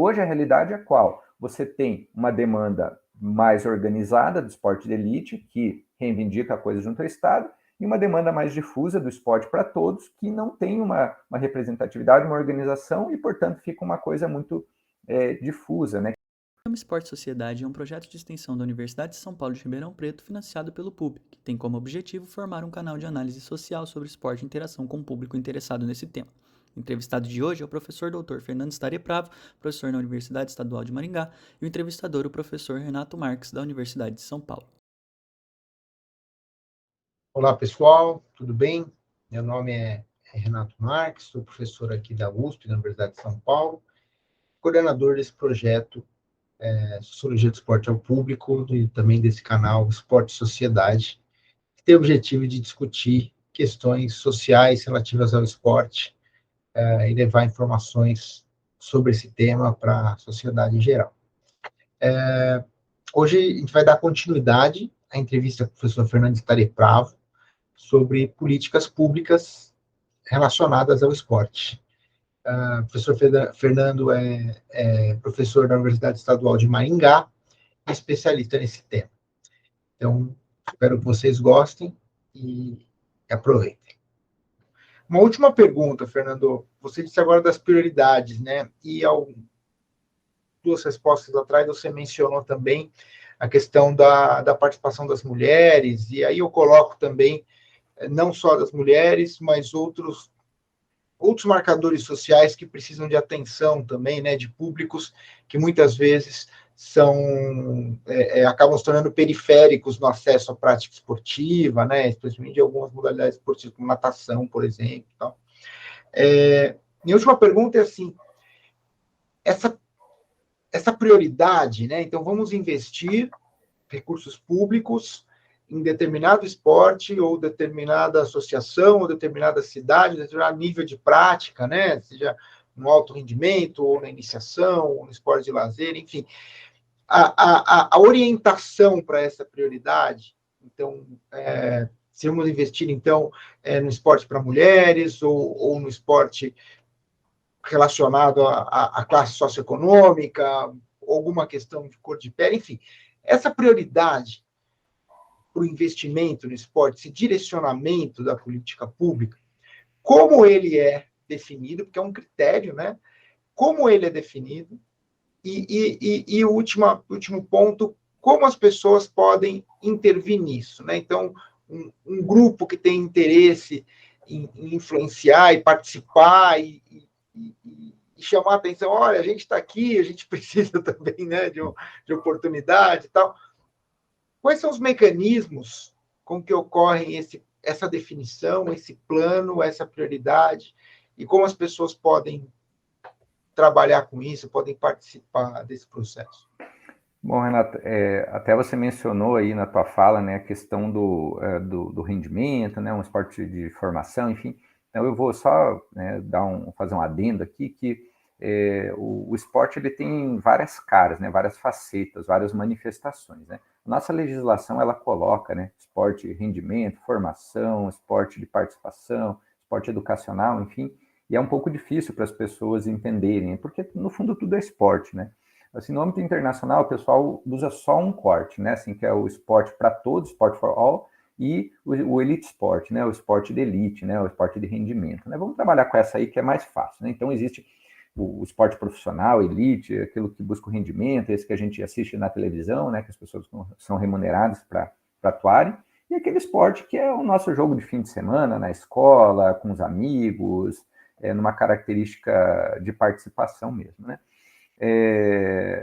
hoje a realidade é qual? Você tem uma demanda mais organizada do esporte de elite, que reivindica a coisa junto ao Estado, e uma demanda mais difusa do esporte para todos, que não tem uma representatividade, uma organização, e, portanto, fica uma coisa muito difusa, né? O Programa Esporte Sociedade é um projeto de extensão da Universidade de São Paulo de Ribeirão Preto, financiado pelo PUB, que tem como objetivo formar um canal de análise social sobre esporte e interação com o público interessado nesse tema. O entrevistado de hoje é o professor Dr. Fernando Starepravo, professor na Universidade Estadual de Maringá, e o entrevistador o professor Renato Marques, da Universidade de São Paulo. Olá, pessoal, tudo bem? Meu nome é Renato Marques, sou professor aqui da USP, da Universidade de São Paulo, coordenador desse projeto Sociologia do Esporte ao Público e também desse canal Esporte e Sociedade, que tem o objetivo de discutir questões sociais relativas ao esporte e levar informações sobre esse tema para a sociedade em geral. Hoje a gente vai dar continuidade à entrevista com o professor Fernando Starepravo sobre políticas públicas relacionadas ao esporte. O professor Fernando é professor da Universidade Estadual de Maringá, especialista nesse tema. Então, espero que vocês gostem e aproveitem. Uma última pergunta, Fernando. Você disse agora das prioridades, né? E duas respostas atrás você mencionou também a questão da participação das mulheres, e aí eu coloco também não só das mulheres, mas outros marcadores sociais que precisam de atenção também, né, de públicos que muitas vezes acabam se tornando periféricos no acesso à prática esportiva, né, especialmente de algumas modalidades esportivas, como natação, por exemplo. Então. Minha última pergunta é assim, essa prioridade, né, então vamos investir recursos públicos em determinado esporte, ou determinada associação, ou determinada cidade, determinado nível de prática, né? Seja no alto rendimento, ou na iniciação, ou no esporte de lazer, enfim. A orientação para essa prioridade, então, se vamos investir, então, no esporte para mulheres, ou no esporte relacionado à classe socioeconômica, alguma questão de cor de pele, enfim. Essa prioridade para o investimento no esporte, esse direcionamento da política pública, como ele é definido, porque é um critério, né? Como ele é definido, e o último ponto, como as pessoas podem intervir nisso, né? Então, um grupo que tem interesse em influenciar e participar e chamar a atenção, olha, a gente está aqui, a gente precisa também, né, de oportunidade e tal. Quais são os mecanismos com que ocorrem essa definição, esse plano, essa prioridade, e como as pessoas podem trabalhar com isso, podem participar desse processo? Bom, Renato, até você mencionou aí na tua fala, né, a questão do rendimento, né, um esporte de formação, enfim. Então, eu vou só, né, fazer um adendo aqui, que o esporte ele tem várias caras, né, várias facetas, várias manifestações, né. Nossa legislação, ela coloca, né, esporte de rendimento, formação, esporte de participação, esporte educacional, enfim, e é um pouco difícil para as pessoas entenderem, porque, no fundo, tudo é esporte, né. Assim, no âmbito internacional, o pessoal usa só um corte, né, assim, que é o esporte para todos, sport for all, e o elite sport, né, o esporte de elite, né, o esporte de rendimento, né. Vamos trabalhar com essa aí que é mais fácil, né. Então, existe o esporte profissional, elite, aquilo que busca o rendimento, esse que a gente assiste na televisão, né, que as pessoas são remuneradas para atuarem, e aquele esporte que é o nosso jogo de fim de semana, na escola, com os amigos, numa característica de participação mesmo, né.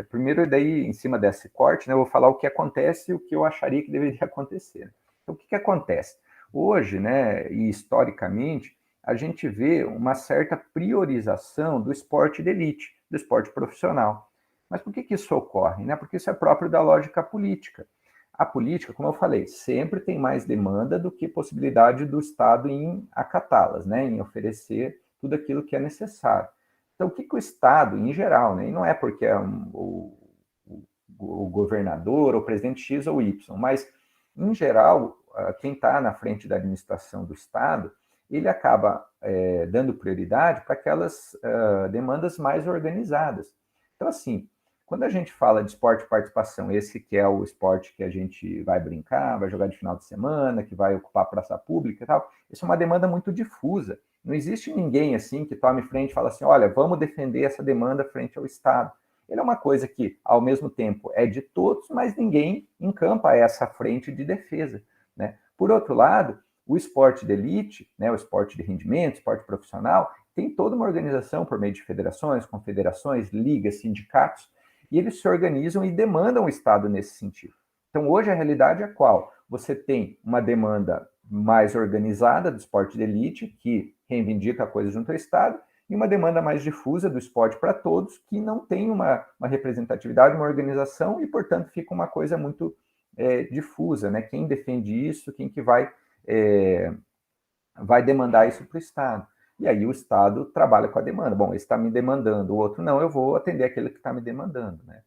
Primeiro, daí, em cima desse corte, né, eu vou falar o que acontece e o que eu acharia que deveria acontecer. Então, o que acontece? Hoje, né, e historicamente, a gente vê uma certa priorização do esporte de elite, do esporte profissional. Mas por que isso ocorre? Né? Porque isso é próprio da lógica política. A política, como eu falei, sempre tem mais demanda do que possibilidade do Estado em acatá-las, né, em oferecer tudo aquilo que é necessário. Então, o que o Estado, em geral, né, e não é porque é o governador, ou o presidente X ou Y, mas, em geral, quem está na frente da administração do Estado, ele acaba dando prioridade para aquelas demandas mais organizadas. Então, assim, quando a gente fala de esporte e participação, esse que é o esporte que a gente vai brincar, vai jogar de final de semana, que vai ocupar a praça pública e tal, isso é uma demanda muito difusa. Não existe ninguém assim que tome frente e fala assim, olha, vamos defender essa demanda frente ao Estado. Ele é uma coisa que, ao mesmo tempo, é de todos, mas ninguém encampa essa frente de defesa, né? Por outro lado, o esporte de elite, né, o esporte de rendimento, o esporte profissional, tem toda uma organização por meio de federações, confederações, ligas, sindicatos, e eles se organizam e demandam o Estado nesse sentido. Então, hoje a realidade é qual? Você tem uma demanda mais organizada do esporte de elite, que reivindica a coisa junto ao Estado, e uma demanda mais difusa do esporte para todos, que não tem uma representatividade, uma organização, e, portanto, fica uma coisa muito difusa, né? Quem defende isso, quem que vai demandar isso para o Estado. E aí o Estado trabalha com a demanda. Bom, esse está me demandando, o outro não, eu vou atender aquele que está me demandando, né?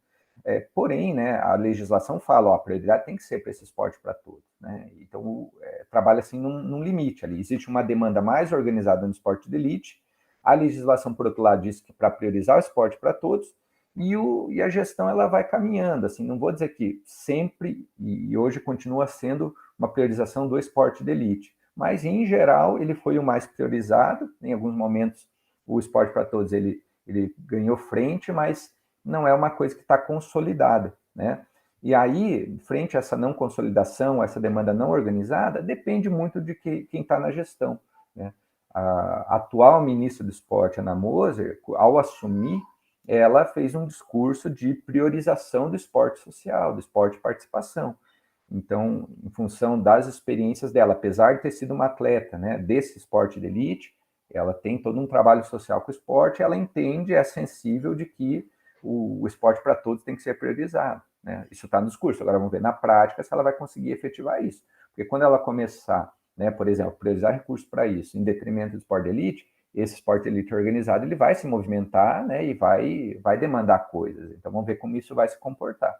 Porém, né, a legislação fala, ó, a prioridade tem que ser para esse esporte para todos, né? Então, trabalha assim num limite ali. Existe uma demanda mais organizada no esporte de elite, a legislação, por outro lado, diz que para priorizar o esporte para todos, e a gestão ela vai caminhando, assim, não vou dizer que sempre, e hoje continua sendo uma priorização do esporte de elite, mas, em geral, ele foi o mais priorizado. Em alguns momentos, o esporte para todos ele ganhou frente, mas não é uma coisa que está consolidada, né? E aí, frente a essa não consolidação, essa demanda não organizada, depende muito de quem está na gestão, né? A atual ministra do Esporte, Ana Moser, ao assumir, ela fez um discurso de priorização do esporte social, do esporte de participação. Então, em função das experiências dela, apesar de ter sido uma atleta, né, desse esporte de elite, ela tem todo um trabalho social com o esporte, ela entende, é sensível de que o esporte para todos tem que ser priorizado, né? Isso está no discurso, agora vamos ver na prática se ela vai conseguir efetivar isso. Porque quando ela começar, né, por exemplo, priorizar recursos para isso, em detrimento do esporte de elite, esse esporte de elite organizado, ele vai se movimentar, né, e vai demandar coisas. Então, vamos ver como isso vai se comportar.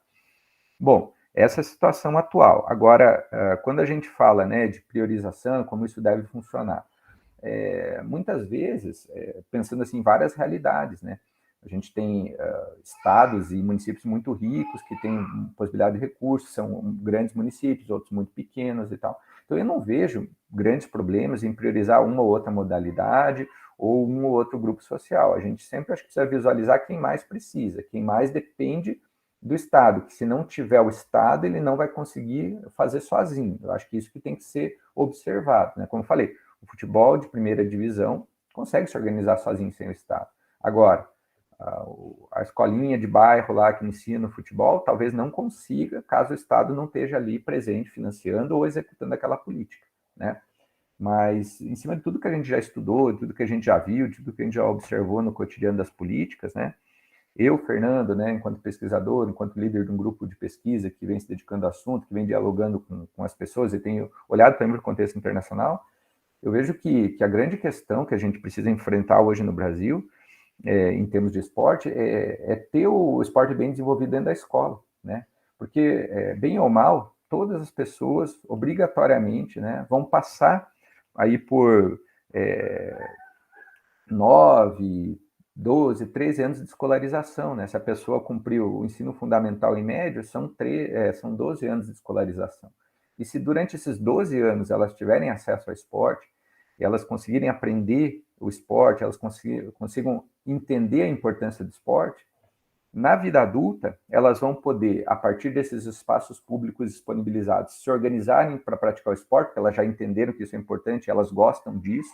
Bom, essa é a situação atual. Agora, quando a gente fala, né, de priorização, como isso deve funcionar, muitas vezes, pensando assim, em várias realidades, né? A gente tem estados e municípios muito ricos que têm possibilidade de recursos, são grandes municípios, outros muito pequenos e tal. Então, eu não vejo grandes problemas em priorizar uma ou outra modalidade ou um ou outro grupo social. A gente sempre acho que precisa visualizar quem mais precisa, quem mais depende do Estado, que se não tiver o Estado, ele não vai conseguir fazer sozinho. Eu acho que isso que tem que ser observado, né? Como eu falei, o futebol de primeira divisão consegue se organizar sozinho sem o Estado. Agora, a escolinha de bairro lá que ensina o futebol talvez não consiga, caso o Estado não esteja ali presente, financiando ou executando aquela política, né? Mas, em cima de tudo que a gente já estudou, de tudo que a gente já viu, de tudo que a gente já observou no cotidiano das políticas, né? Eu, Fernando, né, enquanto pesquisador, enquanto líder de um grupo de pesquisa que vem se dedicando ao assunto, que vem dialogando com as pessoas e tenho olhado também para o contexto internacional, eu vejo que a grande questão que a gente precisa enfrentar hoje no Brasil, em termos de esporte, é ter o esporte bem desenvolvido dentro da escola, né? Porque, bem ou mal, todas as pessoas, obrigatoriamente, né, vão passar aí por 9, 12, 13 anos de escolarização, né? Se a pessoa cumpriu o ensino fundamental em médio, são 12 anos de escolarização. E se durante esses 12 anos elas tiverem acesso ao esporte, elas conseguirem aprender o esporte, elas consigam entender a importância do esporte, na vida adulta, elas vão poder, a partir desses espaços públicos disponibilizados, se organizarem para praticar o esporte, porque elas já entenderam que isso é importante, elas gostam disso,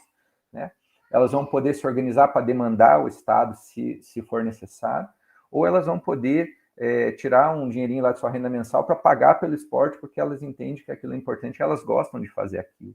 né? Elas vão poder se organizar para demandar o Estado, se for necessário, ou elas vão poder tirar um dinheirinho lá de sua renda mensal para pagar pelo esporte, porque elas entendem que aquilo é importante e elas gostam de fazer aquilo.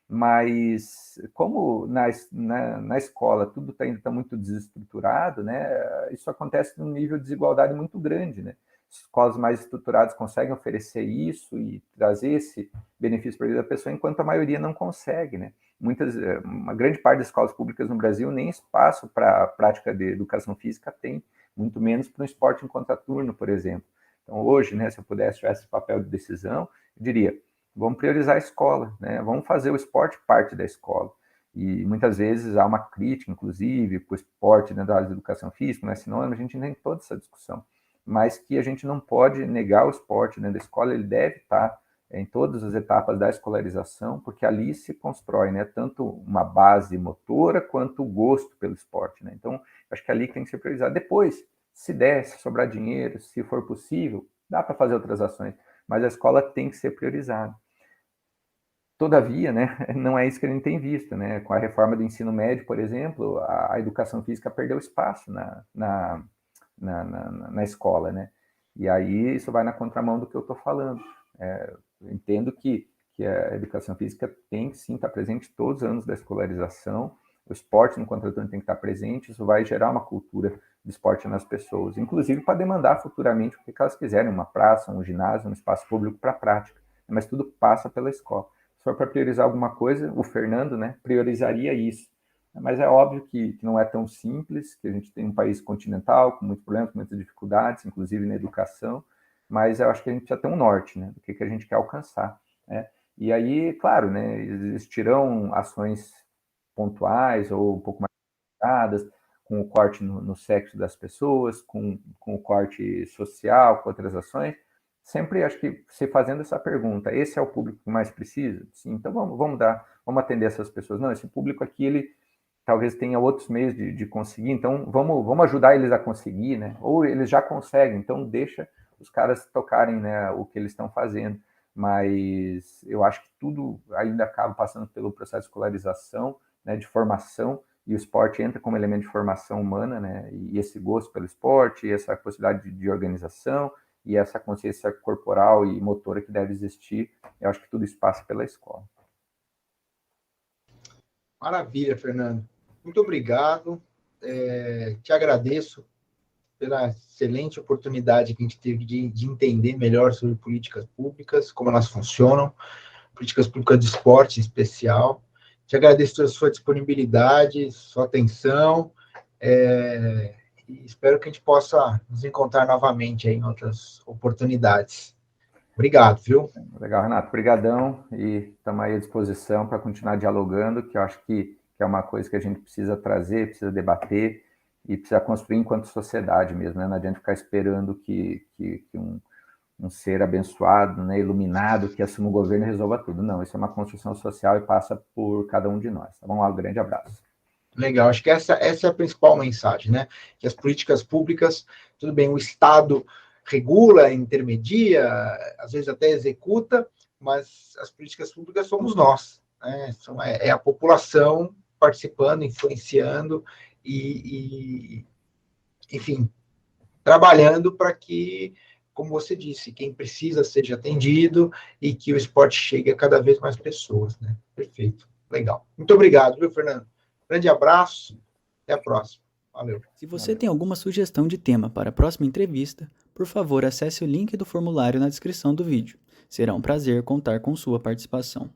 Mas, como na escola tudo ainda está muito desestruturado, né, isso acontece num nível de desigualdade muito grande, né? Escolas mais estruturadas conseguem oferecer isso e trazer esse benefício para a vida da pessoa, enquanto a maioria não consegue, né? Uma grande parte das escolas públicas no Brasil nem espaço para a prática de educação física tem, muito menos para um esporte em contraturno, por exemplo. Então, hoje, né, se eu pudesse tirar esse papel de decisão, eu diria, vamos priorizar a escola, né? Vamos fazer o esporte parte da escola. E muitas vezes há uma crítica, inclusive, para o esporte dentro da área da educação física, não é sinônimo, a gente tem toda essa discussão, mas que a gente não pode negar o esporte dentro da escola, ele deve estar em todas as etapas da escolarização, porque ali se constrói, né, tanto uma base motora quanto o gosto pelo esporte, né? Então, acho que ali tem que ser priorizado. Depois, se der, se sobrar dinheiro, se for possível, dá para fazer outras ações, mas a escola tem que ser priorizada. Todavia, né, não é isso que a gente tem visto, né? Com a reforma do ensino médio, por exemplo, a educação física perdeu espaço na escola, né? E aí isso vai na contramão do que eu estou falando. Eu entendo que a educação física tem que sim estar presente todos os anos da escolarização, o esporte no contraturno tem que estar presente, isso vai gerar uma cultura de esporte nas pessoas, inclusive para demandar futuramente o que elas quiserem, uma praça, um ginásio, um espaço público para prática, mas tudo passa pela escola. Se for para priorizar alguma coisa, o Fernando, né, priorizaria isso. Mas é óbvio que não é tão simples, que a gente tem um país continental, com muitos problemas, com muitas dificuldades, inclusive na educação, mas eu acho que a gente já tem um norte, né, do que a gente quer alcançar, né? E aí, claro, né, existirão ações pontuais ou um pouco mais limitadas, com o corte no sexo das pessoas, com o corte social, com outras ações. Sempre acho que se fazendo essa pergunta, esse é o público que mais precisa? Sim, então vamos atender essas pessoas. Não, esse público aqui, ele talvez tenha outros meios de conseguir, então vamos ajudar eles a conseguir, né? Ou eles já conseguem, então deixa os caras tocarem, né, o que eles estão fazendo. Mas eu acho que tudo ainda acaba passando pelo processo de escolarização, né, de formação, e o esporte entra como elemento de formação humana, né? E esse gosto pelo esporte, essa possibilidade de organização, e essa consciência corporal e motora que deve existir, eu acho que tudo isso passa pela escola. Maravilha, Fernando. Muito obrigado. Te agradeço pela excelente oportunidade que a gente teve de entender melhor sobre políticas públicas, como elas funcionam, políticas públicas de esporte em especial. Te agradeço pela sua disponibilidade, sua atenção, e espero que a gente possa nos encontrar novamente aí em outras oportunidades. Obrigado, viu? Legal, Renato. Obrigadão, e estamos aí à disposição para continuar dialogando, que eu acho que é uma coisa que a gente precisa trazer, precisa debater e precisa construir enquanto sociedade mesmo, né? Não adianta ficar esperando que um ser abençoado, né, iluminado, que assuma o governo e resolva tudo. Não, isso é uma construção social e passa por cada um de nós. Tá bom? Um grande abraço. Legal, acho que essa é a principal mensagem, né? Que as políticas públicas, tudo bem, o Estado regula, intermedia, às vezes até executa, mas as políticas públicas somos nós, né? É a população participando, influenciando enfim, trabalhando para que, como você disse, quem precisa seja atendido e que o esporte chegue a cada vez mais pessoas, né? Perfeito, legal. Muito obrigado, viu, Fernando? Grande abraço, até a próxima. Valeu. Se você tem alguma sugestão de tema para a próxima entrevista, por favor acesse o link do formulário na descrição do vídeo. Será um prazer contar com sua participação.